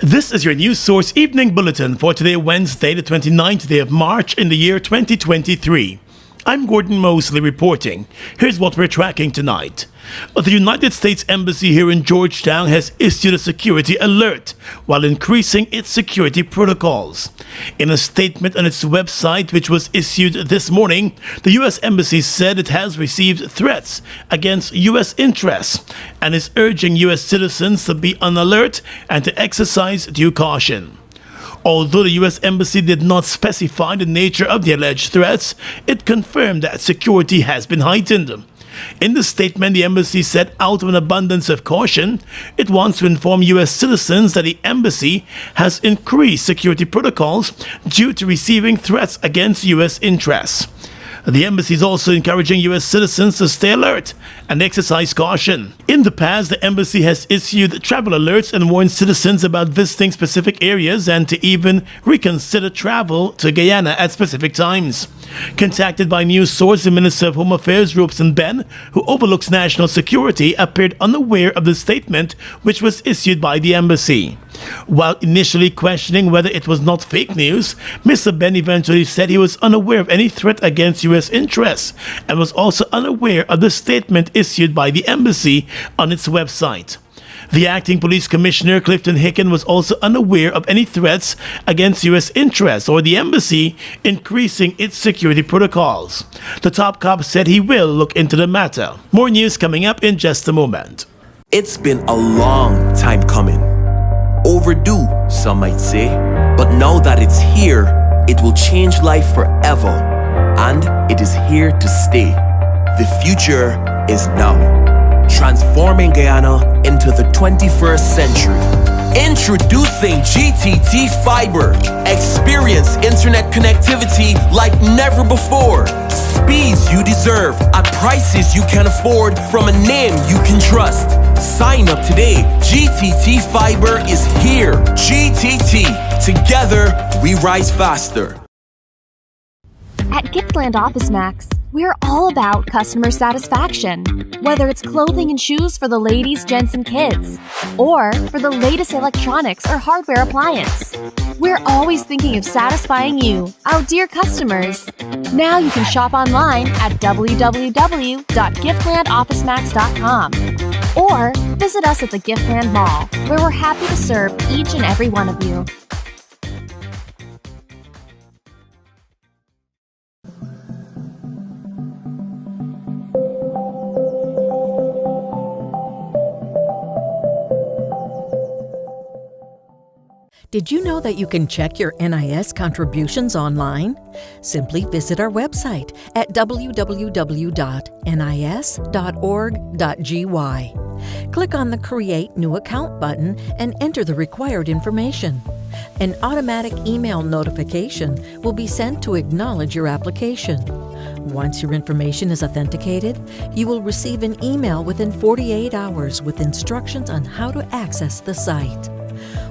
This is your News Source Evening Bulletin for today, Wednesday, the 29th day of March in the year 2023. I'm Gordon Mosley reporting. Here's what we're tracking tonight. The United States Embassy here in Georgetown has issued a security alert while increasing its security protocols. In a statement on its website, which was issued this morning, the U.S. Embassy said it has received threats against U.S. interests and is urging U.S. citizens to be on alert and to exercise due caution. Although the U.S. Embassy did not specify the nature of the alleged threats, it confirmed that security has been heightened. In the statement, the embassy said out of an abundance of caution, it wants to inform U.S. citizens that the embassy has increased security protocols due to receiving threats against U.S. interests. The embassy is also encouraging U.S. citizens to stay alert and exercise caution. In the past, the embassy has issued travel alerts and warned citizens about visiting specific areas and to even reconsider travel to Guyana at specific times. Contacted by news source, the Minister of Home Affairs, Robeson Ben, who overlooks national security, appeared unaware of the statement which was issued by the embassy. While initially questioning whether it was not fake news, Mr. Ben eventually said he was unaware of any threat against U.S. interests and was also unaware of the statement issued by the embassy on its website. The acting police commissioner, Clifton Hicken, was also unaware of any threats against U.S. interests or the embassy increasing its security protocols. The top cop said he will look into the matter. More news coming up in just a moment. It's been a long time coming. Overdue, some might say. But now that it's here, it will change life forever. And it is here to stay. The future is now. Transforming Guyana into the 21st century. Introducing GTT Fiber. Experience internet connectivity like never before. Speeds you deserve at prices you can afford from a name you can trust. Sign up today. GTT Fiber is here. GTT. Together, we rise faster. At Giftland Office Max, we're all about customer satisfaction. Whether it's clothing and shoes for the ladies, gents, and kids, or for the latest electronics or hardware appliance, we're always thinking of satisfying you, our dear customers. Now you can shop online at www.giftlandofficemax.com or visit us at the Giftland Mall, where we're happy to serve each and every one of you. Did you know that you can check your NIS contributions online? Simply visit our website at www.nis.org.gy. Click on the Create New Account button and enter the required information. An automatic email notification will be sent to acknowledge your application. Once your information is authenticated, you will receive an email within 48 hours with instructions on how to access the site.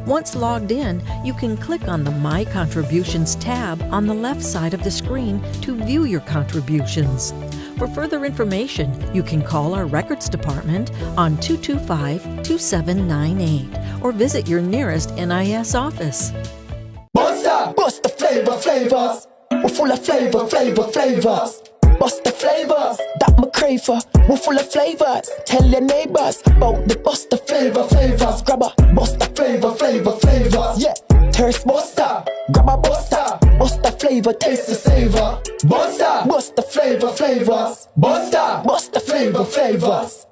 Once logged in, you can click on the My Contributions tab on the left side of the screen to view your contributions. For further information, you can call our Records Department on 225-2798 or visit your nearest NIS office. Bust the flavors. We're full of flavors. Bust the flavors that me crave for. We're full of flavors. Tell your neighbors about the bust the flavors. Grab a bust the flavors. Yeah, thirst buster. Grab a buster. Bust the flavor, taste the savor. Bust the flavors. Bust the flavors.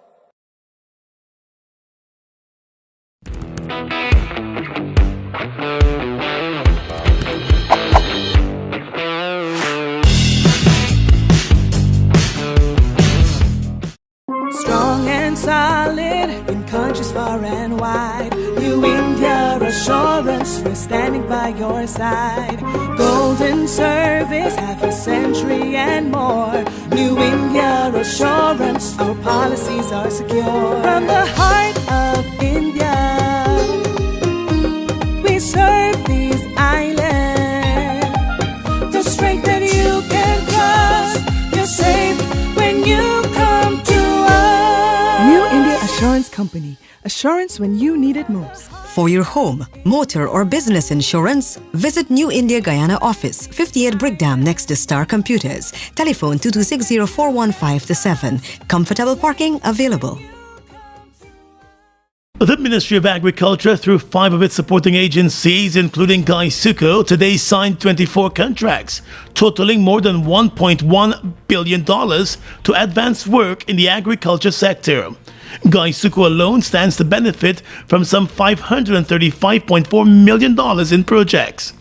Strong and solid in countries far and wide. New India Assurance, we're standing by your side. Golden service, half a century and more. New India Assurance, our policies are secure. From the heart of India, we serve these islands. The strength that you can trust, you're safe when you come to us. New India Assurance company. Assurance when you need it most. For your home, motor, or business insurance, visit New India Guyana office, 58 Brickdam next to Star Computers. Telephone 2260-415-7. Comfortable parking available. The Ministry of Agriculture, through 5 of its supporting agencies, including Guyana, today signed 24 contracts, totaling more than $1.1 billion to advance work in the agriculture sector. Guyana alone stands to benefit from some $535.4 million in projects.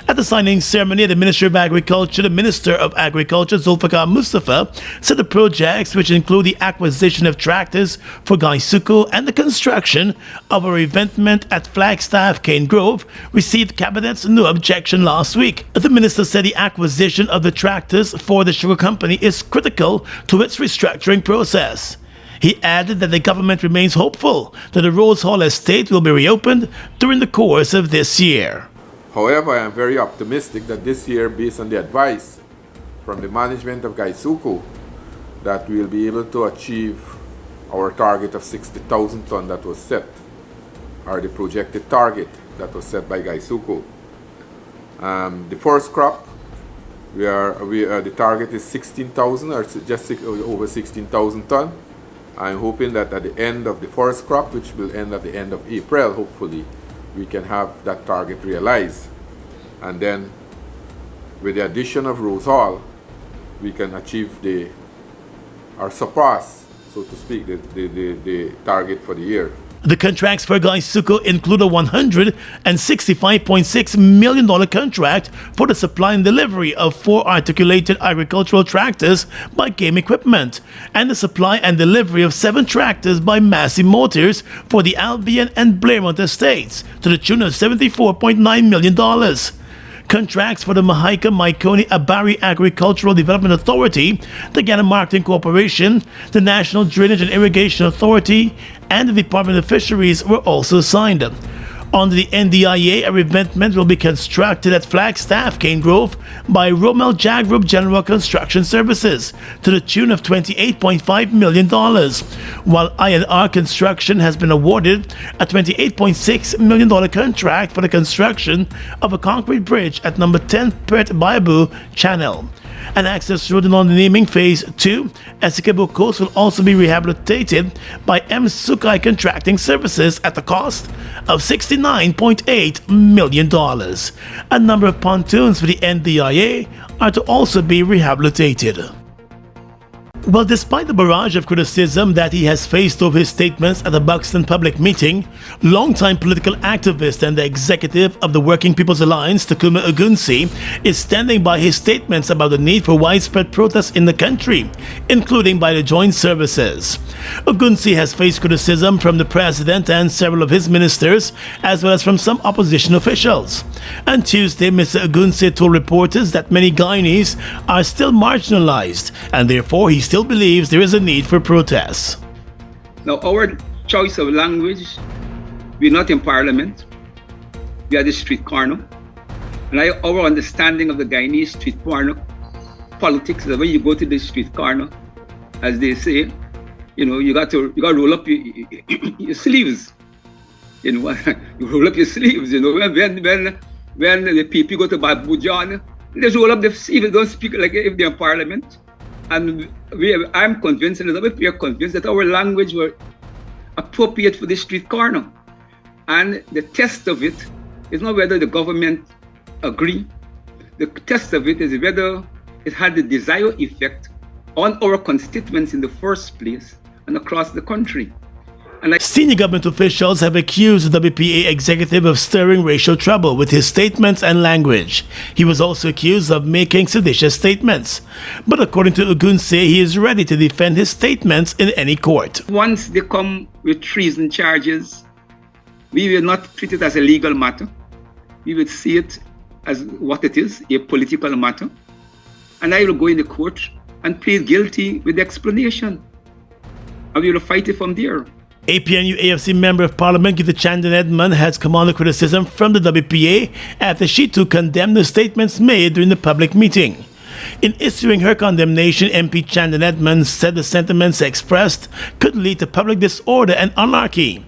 At the signing ceremony at the Ministry of Agriculture, the Minister of Agriculture, Zulfikar Mustafa, said the projects, which include the acquisition of tractors for Guyana and the construction of a revetment at Flagstaff Cane Grove, received Cabinet's no objection last week. The Minister said the acquisition of the tractors for the sugar company is critical to its restructuring process. He added that the government remains hopeful that the Rose Hall estate will be reopened during the course of this year. However, I am very optimistic that this year, based on the advice from the management of Guyana, that we will be able to achieve our target of 60,000 tonnes that was set, or the projected target that was set by Guyana. The first crop, the target is 16,000 or just over 16,000 tonnes. I'm hoping that at the end of the first crop, which will end at the end of April, hopefully, we can have that target realized. And then with the addition of Rose Hall, we can achieve or surpass, so to speak, the target for the year. The contracts for Guyana include a $165.6 million contract for the supply and delivery of 4 articulated agricultural tractors by Game Equipment, and the supply and delivery of 7 tractors by Massey Motors for the Albion and Blairmont estates to the tune of $74.9 million. Contracts for the Mahika-Maikoni-Abari Agricultural Development Authority, the Guyana Marketing Corporation, the National Drainage and Irrigation Authority, and the Department of Fisheries were also signed. Under the NDIA, a revetment will be constructed at Flagstaff Cane Grove by Rommel Jagrup General Construction Services to the tune of $28.5 million, while INR Construction has been awarded a $28.6 million contract for the construction of a concrete bridge at number 10 Pert Baibu Channel. An access road along the naming Phase 2, Essequibo Coast, will also be rehabilitated by M. Sukai Contracting Services at the cost of $69.8 million. A number of pontoons for the NDIA are to also be rehabilitated. Well, despite the barrage of criticism that he has faced over his statements at the Buxton public meeting, longtime political activist and the executive of the Working People's Alliance, Takuma Ogunsi, is standing by his statements about the need for widespread protests in the country, including by the joint services. Ogunsi has faced criticism from the president and several of his ministers, as well as from some opposition officials. On Tuesday, Mr. Ogunsi told reporters that many Guyanese are still marginalized, and therefore he still believes there is a need for protests. Now, our choice of language, we're not in parliament, we are the street corner. And our understanding of the Guyanese street corner politics is that when you go to the street corner, as they say, you got to roll up your sleeves. You roll up your sleeves. When the people go to Babu John, they roll up their sleeves. Don't speak like if they're in parliament. And I'm convinced, and we are convinced that our language were appropriate for the street corner. And the test of it is not whether the government agree. The test of it is whether it had the desired effect on our constituents in the first place and across the country. Senior government officials have accused the WPA executive of stirring racial trouble with his statements and language. He was also accused of making seditious statements. But according to Ogunsi, he is ready to defend his statements in any court. Once they come with treason charges, we will not treat it as a legal matter. We will see it as what it is, a political matter. And I will go in the court and plead guilty with the explanation. And we will fight it from there. APNU AFC Member of Parliament Gita Chandan Edmond has come under criticism from the WPA after she too condemned the statements made during the public meeting. In issuing her condemnation, MP Chandon Edmonds said the sentiments expressed could lead to public disorder and anarchy.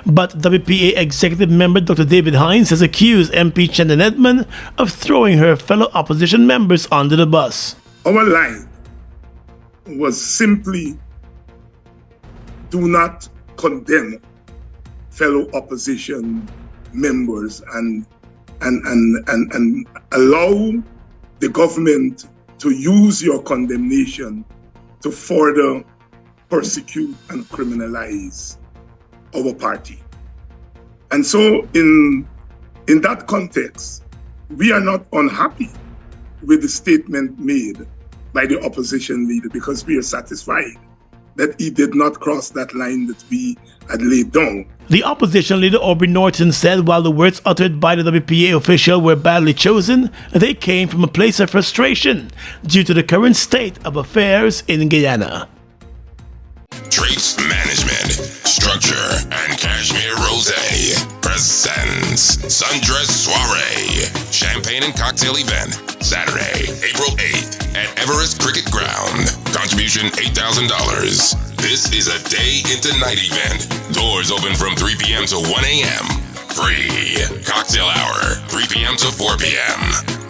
But WPA executive member Dr. David Hines has accused MP Chandon Edmonds of throwing her fellow opposition members under the bus. Our line was simply do not condemn fellow opposition members and allow the government to use your condemnation to further persecute and criminalize our party. And so in that context, we are not unhappy with the statement made by the opposition leader because we are satisfied that he did not cross that line that we had laid down. The opposition leader Aubrey Norton said while the words uttered by the WPA official were badly chosen, they came from a place of frustration due to the current state of affairs in Guyana. Traits Management, Structure, and Cashmere Rosé presents Sundress Soiree, Champagne and Cocktail Event, Saturday, April 8th at Everest Cricket Ground. Contribution $8,000. This is a day into night event. Doors open from 3 p.m. to 1 a.m. Free. Cocktail hour, 3 p.m. to 4 p.m.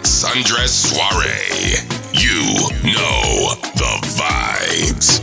Sundress Soiree. You know the vibes.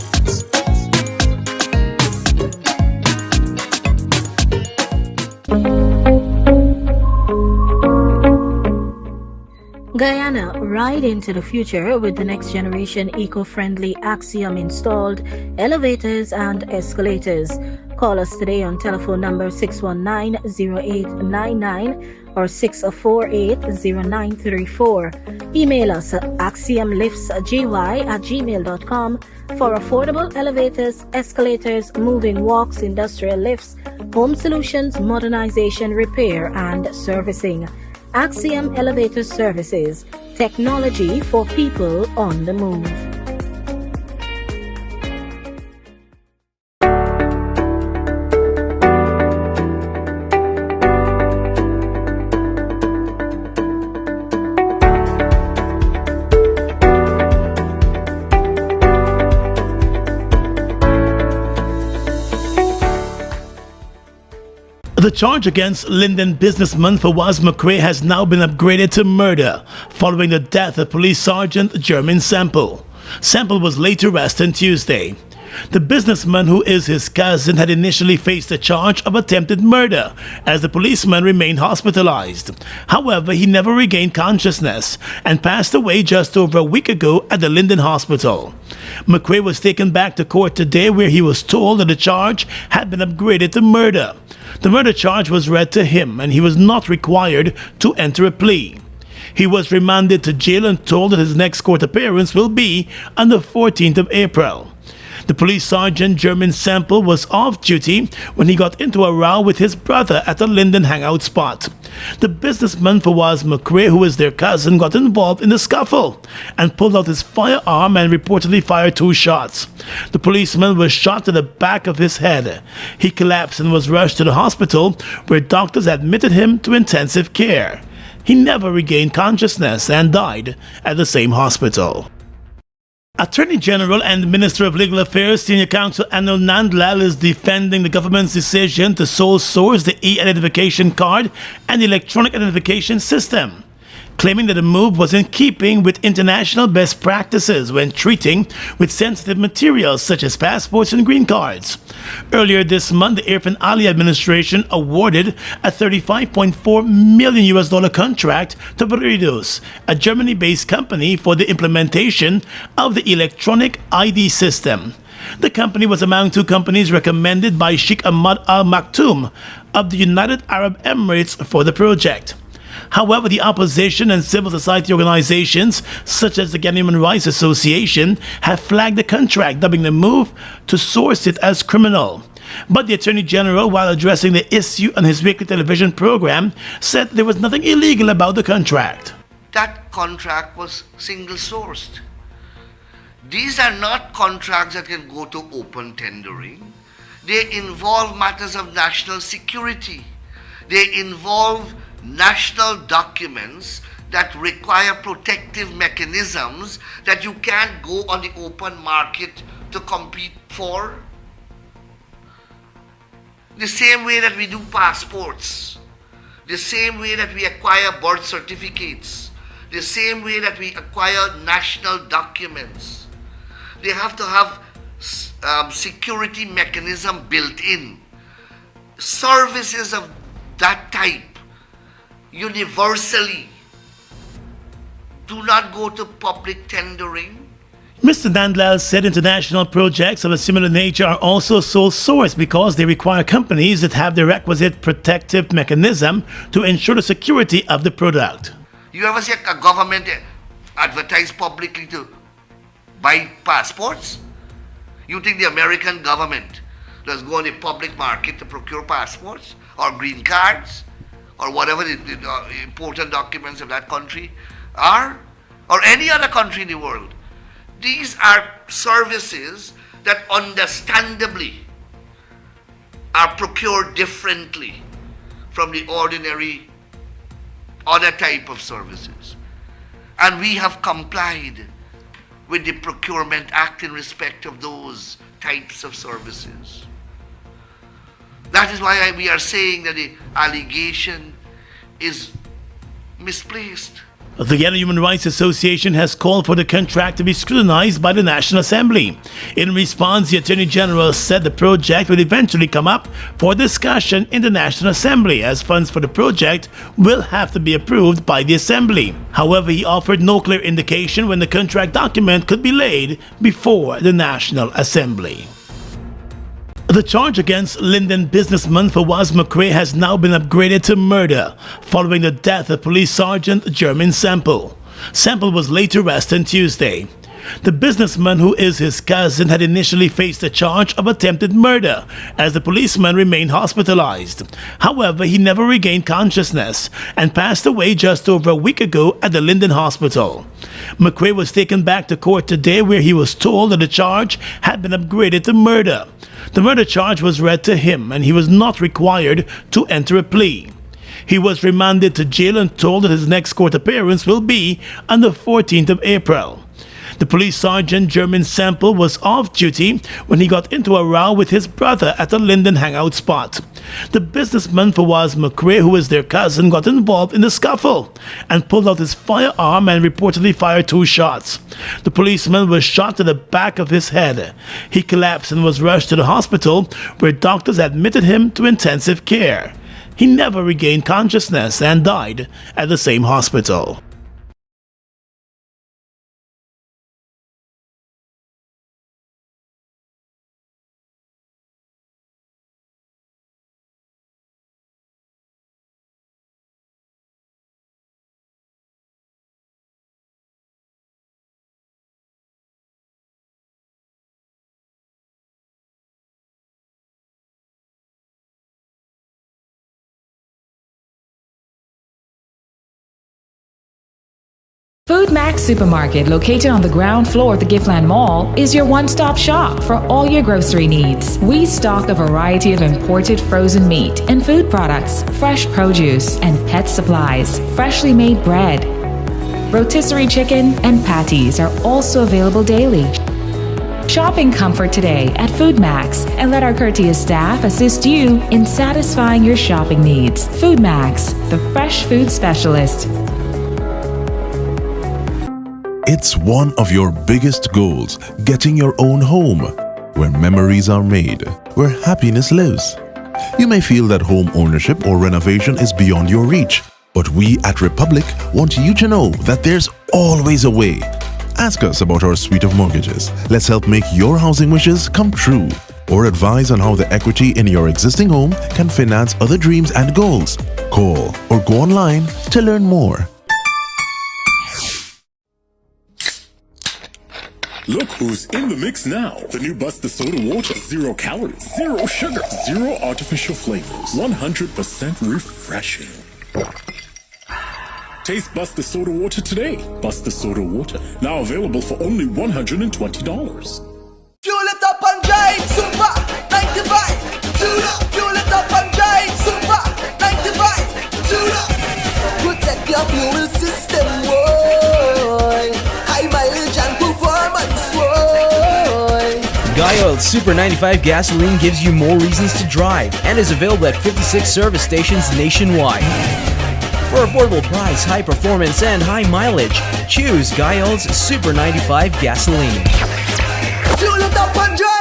Guyana, ride into the future with the next generation eco-friendly Axiom installed elevators and escalators. Call us today on telephone number 619-0899 or 648-0934. Email us at axiomliftsgy@gmail.com for affordable elevators, escalators, moving walks, industrial lifts, home solutions, modernization, repair, and servicing. Axiom Elevator Services, technology for people on the move. The charge against Linden businessman Fawaz McCray has now been upgraded to murder following the death of Police Sergeant Jermaine Sample. Sample was later arrested Tuesday. The businessman, who is his cousin, had initially faced a charge of attempted murder as the policeman remained hospitalized. However, he never regained consciousness and passed away just over a week ago at the Linden Hospital. McCray was taken back to court today where he was told that the charge had been upgraded to murder. The murder charge was read to him and he was not required to enter a plea. He was remanded to jail and told that his next court appearance will be on the 14th of April. The police sergeant Jermaine Sample was off duty when he got into a row with his brother at a Linden hangout spot. The businessman Fawaz McCray, who is their cousin, got involved in the scuffle and pulled out his firearm and reportedly fired 2 shots. The policeman was shot to the back of his head. He collapsed and was rushed to the hospital where doctors admitted him to intensive care. He never regained consciousness and died at the same hospital. Attorney General and Minister of Legal Affairs Senior Counsel Anil Nandlal is defending the government's decision to sole source the e-identification card and electronic identification system, claiming that the move was in keeping with international best practices when treating with sensitive materials such as passports and green cards. Earlier this month, the Irfan Ali administration awarded a $35.4 million contract to Barridos, a Germany-based company, for the implementation of the electronic ID system. The company was among 2 companies recommended by Sheikh Ahmad Al Maktoum of the United Arab Emirates for the project. However, the opposition and civil society organizations, such as the Guyana Human Rights Association, have flagged the contract, dubbing the move to source it as criminal. But the Attorney General, while addressing the issue on his weekly television program, said there was nothing illegal about the contract. That contract was single-sourced. These are not contracts that can go to open tendering. They involve matters of national security. They involve national documents that require protective mechanisms that you can't go on the open market to compete for. The same way that we do passports, the same way that we acquire birth certificates, the same way that we acquire national documents. They have to have security mechanism built in. Services of that type universally do not go to public tendering. Mr. Nandlal said international projects of a similar nature are also sole source because they require companies that have the requisite protective mechanism to ensure the security of the product. You ever see a government advertise publicly to buy passports? You think the American government does go on the public market to procure passports or green cards or whatever the important documents of that country are, or any other country in the world? These are services that understandably are procured differently from the ordinary other type of services. And we have complied with the Procurement Act in respect of those types of services. That is why we are saying that the allegation is misplaced. The Guyana Human Rights Association has called for the contract to be scrutinized by the National Assembly. In response, the Attorney General said the project will eventually come up for discussion in the National Assembly, as funds for the project will have to be approved by the Assembly. However, he offered no clear indication when the contract document could be laid before the National Assembly. The charge against Linden businessman Fawaz McRae has now been upgraded to murder following the death of Police Sergeant Jermaine Semple. Semple was later arrested on Tuesday. The businessman, who is his cousin, had initially faced a charge of attempted murder as the policeman remained hospitalized. However, he never regained consciousness and passed away just over a week ago at the Linden Hospital. McRae was taken back to court today, where he was told that the charge had been upgraded to murder. The murder charge was read to him and he was not required to enter a plea. He was remanded to jail and told that his next court appearance will be on the 14th of April. The police sergeant Jermaine Semple was off duty when he got into a row with his brother at a Linden hangout spot. The businessman Fawaz McRae, who is their cousin, got involved in the scuffle and pulled out his firearm and reportedly fired 2 shots. The policeman was shot to the back of his head. He collapsed and was rushed to the hospital, where doctors admitted him to intensive care. He never regained consciousness and died at the same hospital. Food Max Supermarket, located on the ground floor of the Giftland Mall, is your one-stop shop for all your grocery needs. We stock a variety of imported frozen meat and food products, fresh produce, and pet supplies, freshly made bread. Rotisserie chicken and patties are also available daily. Shop in comfort today at Food Max and let our courteous staff assist you in satisfying your shopping needs. Food Max, the fresh food specialist. It's one of your biggest goals, getting your own home, where memories are made, where happiness lives. You may feel that home ownership or renovation is beyond your reach, but we at Republic want you to know that there's always a way. Ask us about our suite of mortgages. Let's help make your housing wishes come true. Or advise on how the equity in your existing home can finance other dreams and goals. Call or go online to learn more. Look who's in the mix now. The new Buster Soda Water. 0 calories, 0 sugar, 0 artificial flavors. 100% refreshing. Taste Buster Soda Water today. Buster Soda Water. Now available for only $120. Fuel it up and drive, Super 95. Fuel it up and drive, Super 95. Protect your fuel system. Oiled Super 95 gasoline gives you more reasons to drive and is available at 56 service stations nationwide. For affordable price, high performance, and high mileage, choose Guy Oil's Super 95 gasoline. Fuel it up and drive!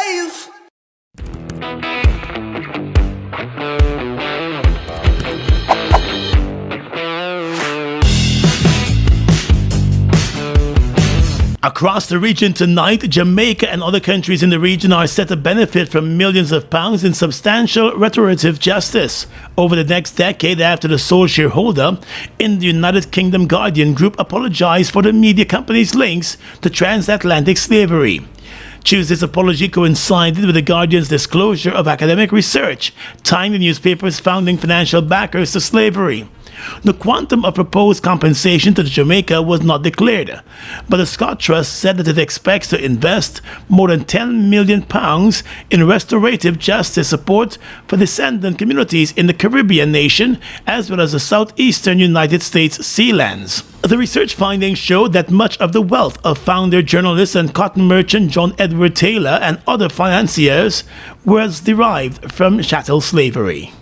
Across the region tonight, Jamaica and other countries in the region are set to benefit from millions of pounds in substantial restorative justice over the next decade after the sole shareholder in the United Kingdom Guardian Group apologized for the media company's links to transatlantic slavery. Tuesday's apology coincided with the Guardian's disclosure of academic research tying the newspaper's founding financial backers to slavery. The quantum of proposed compensation to Jamaica was not declared, but the Scott Trust said that it expects to invest more than £10 million in restorative justice support for descendant communities in the Caribbean nation as well as the southeastern United States sealands. The research findings showed that much of the wealth of founder, journalist, and cotton merchant John Edward Taylor and other financiers was derived from chattel slavery.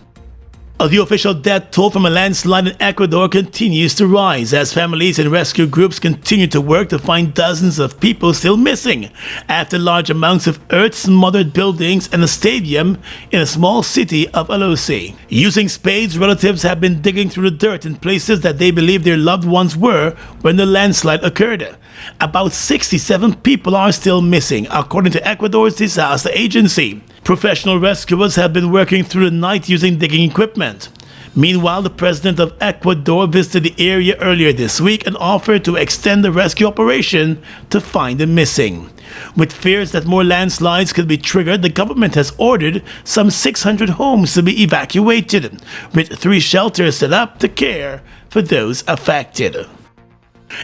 The official death toll from a landslide in Ecuador continues to rise as families and rescue groups continue to work to find dozens of people still missing after large amounts of earth smothered buildings and a stadium in a small city of Alosi. Using spades, relatives have been digging through the dirt in places that they believe their loved ones were when the landslide occurred. About 67 people are still missing, according to Ecuador's disaster agency. Professional rescuers have been working through the night using digging equipment. Meanwhile, the president of Ecuador visited the area earlier this week and offered to extend the rescue operation to find the missing. With fears that more landslides could be triggered, the government has ordered some 600 homes to be evacuated, with 3 shelters set up to care for those affected.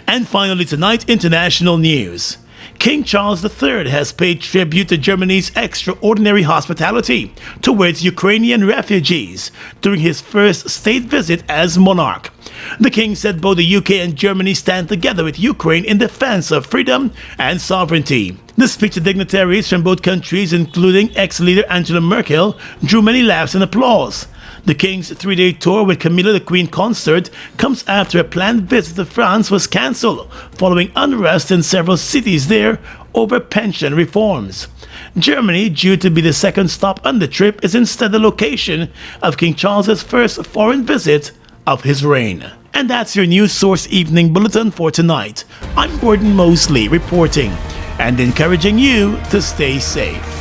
And finally tonight, international news. King Charles III has paid tribute to Germany's extraordinary hospitality towards Ukrainian refugees during his first state visit as monarch. The king said both the UK and Germany stand together with Ukraine in defense of freedom and sovereignty. The speech to dignitaries from both countries, including ex-leader Angela Merkel, drew many laughs and applause. The king's 3-day tour with Camilla the Queen consort comes after a planned visit to France was cancelled following unrest in several cities there over pension reforms. Germany, due to be the second stop on the trip, is instead the location of King Charles's first foreign visit of his reign. And that's your News Source Evening Bulletin for tonight. I'm Gordon Mosley reporting and encouraging you to stay safe.